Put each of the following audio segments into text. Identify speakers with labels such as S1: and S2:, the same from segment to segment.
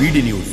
S1: BD news.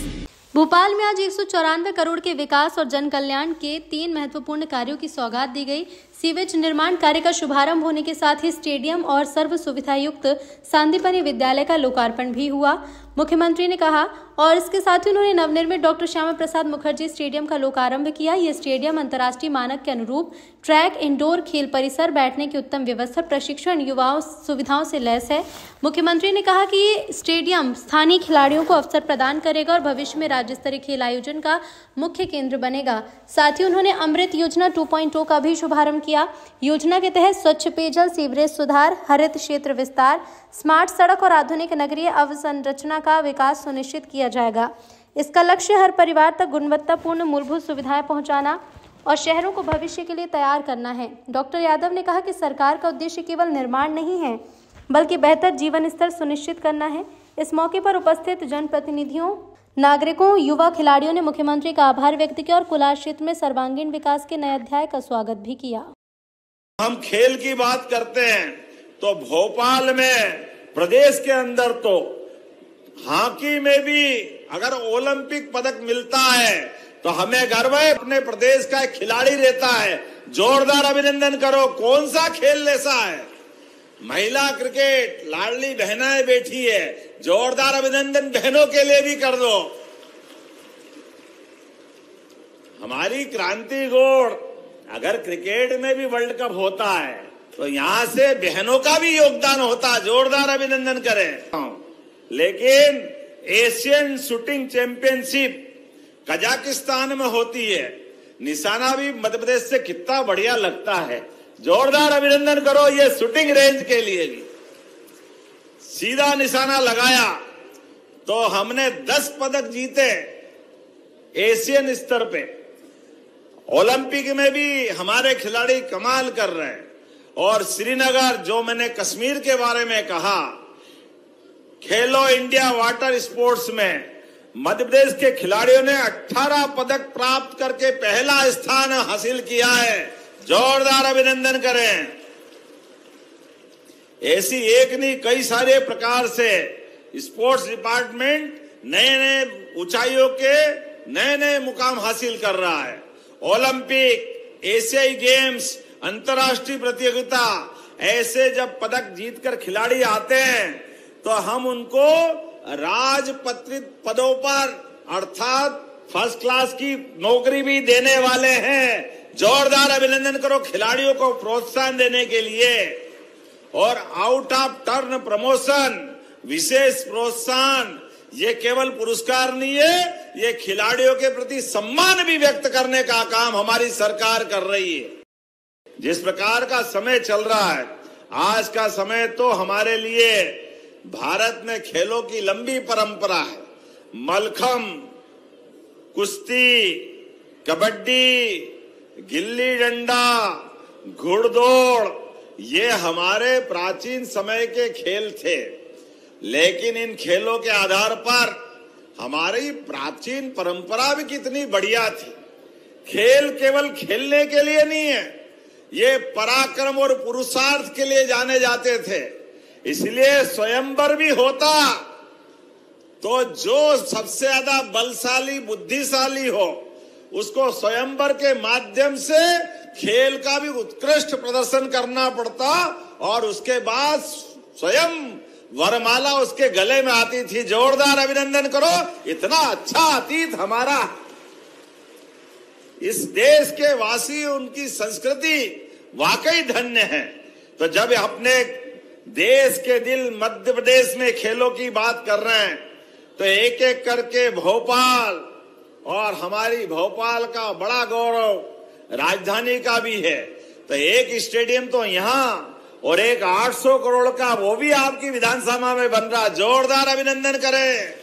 S2: Bhopal में आज 194 करोड़ के विकास और जन कल्याण के 3 महत्वपूर्ण कार्यों की सौगात दी गई। सीवेज निर्माण कार्य का शुभारंभ होने के साथ ही स्टेडियम और सर्व सुविधायुक्त सांदीपनि विद्यालय का लोकार्पण भी हुआ। मुख्यमंत्री ने कहा और इसके साथ ही उन्होंने नवनिर्मित डॉक्टर श्यामा प्रसाद मुखर्जी स्टेडियम का लोकारंभ किया। ये स्टेडियम अंतर्राष्ट्रीय मानक के अनुरूप ट्रैक, इंडोर खेल परिसर, बैठने की उत्तम व्यवस्था, प्रशिक्षण, युवाओं सुविधाओं से लैस है। मुख्यमंत्री ने कहा कि ये स्टेडियम स्थानीय खिलाड़ियों को अवसर प्रदान करेगा और भविष्य में राज्य स्तरीय खेल आयोजन का मुख्य केंद्र बनेगा। साथ ही उन्होंने अमृत योजना 2.0 का भी शुभारंभ किया। योजना के तहत स्वच्छ पेयजल, सीवरेज सुधार, हरित क्षेत्र विस्तार, स्मार्ट सड़क और आधुनिक नगरीय अवसंरचना का विकास सुनिश्चित किया जाएगा। इसका लक्ष्य हर परिवार तक गुणवत्तापूर्ण मूलभूत सुविधाएं पहुंचाना और शहरों को भविष्य के लिए तैयार करना है। डॉक्टर यादव ने कहा कि सरकार का उद्देश्य केवल निर्माण नहीं है, बल्कि बेहतर जीवन स्तर सुनिश्चित करना है। इस मौके पर उपस्थित जनप्रतिनिधियों, नागरिकों, युवा खिलाड़ियों ने मुख्यमंत्री का आभार व्यक्त किया और कुलार क्षेत्र में सर्वांगीण विकास के नए अध्याय का स्वागत भी किया।
S3: हम खेल की बात करते हैं तो भोपाल में, प्रदेश के अंदर तो हॉकी में भी अगर ओलंपिक पदक मिलता है तो हमें गर्व है। अपने प्रदेश का एक खिलाड़ी रहता है, जोरदार अभिनंदन करो। कौन सा खेल ऐसा है? महिला क्रिकेट, लाडली बहनाएं बैठी है, जोरदार अभिनंदन बहनों के लिए भी कर दो। हमारी क्रांति गौड़, अगर क्रिकेट में भी वर्ल्ड कप होता है तो यहां से बहनों का भी योगदान होता है, जोरदार अभिनंदन करें। लेकिन एशियन शूटिंग चैंपियनशिप कजाकिस्तान में होती है, निशाना भी मध्य प्रदेश से कितना बढ़िया लगता है, जोरदार अभिनंदन करो। ये शूटिंग रेंज के लिए भी सीधा निशाना लगाया तो हमने 10 पदक जीते एशियन स्तर पे। ओलंपिक में भी हमारे खिलाड़ी कमाल कर रहे हैं। और श्रीनगर, जो मैंने कश्मीर के बारे में कहा, खेलो इंडिया वाटर स्पोर्ट्स में मध्य प्रदेश के खिलाड़ियों ने 18 पदक प्राप्त करके पहला स्थान हासिल किया है, जोरदार अभिनंदन करें। ऐसी एक नहीं, कई सारे प्रकार से स्पोर्ट्स डिपार्टमेंट नए नए ऊंचाइयों के नए नए मुकाम हासिल कर रहा है। ओलंपिक, एशियाई गेम्स, अंतर्राष्ट्रीय प्रतियोगिता, ऐसे जब पदक जीतकर खिलाड़ी आते हैं तो हम उनको राजपत्रित पदों पर अर्थात फर्स्ट क्लास की नौकरी भी देने वाले हैं। जोरदार अभिनंदन करो खिलाड़ियों को प्रोत्साहन देने के लिए। और आउट ऑफ टर्न प्रमोशन, विशेष प्रोत्साहन, ये केवल पुरस्कार नहीं है, ये खिलाड़ियों के प्रति सम्मान भी व्यक्त करने का काम हमारी सरकार कर रही है। जिस प्रकार का समय चल रहा है, आज का समय तो हमारे लिए, भारत में खेलों की लंबी परंपरा है। मलखम, कुश्ती, कबड्डी, गिल्ली डंडा, घुड़दौड़, ये हमारे प्राचीन समय के खेल थे। लेकिन इन खेलों के आधार पर हमारी प्राचीन परंपरा भी कितनी बढ़िया थी। खेल केवल खेलने के लिए नहीं है, ये पराक्रम और पुरुषार्थ के लिए जाने जाते थे। इसलिए स्वयंवर भी होता तो जो सबसे ज्यादा बलशाली, बुद्धिशाली हो, उसको स्वयंवर के माध्यम से खेल का भी उत्कृष्ट प्रदर्शन करना पड़ता और उसके बाद स्वयं वरमाला उसके गले में आती थी। जोरदार अभिनंदन करो, इतना अच्छा अतीत हमारा। इस देश के वासी, उनकी संस्कृति वाकई धन्य है। तो जब अपने देश के दिल मध्य प्रदेश में खेलों की बात कर रहे हैं तो एक एक करके भोपाल, और हमारी भोपाल का बड़ा गौरव राजधानी का भी है, तो एक स्टेडियम तो यहाँ और एक 800 करोड़ का वो भी आपकी विधानसभा में बन रहा। जोरदार अभिनंदन करें।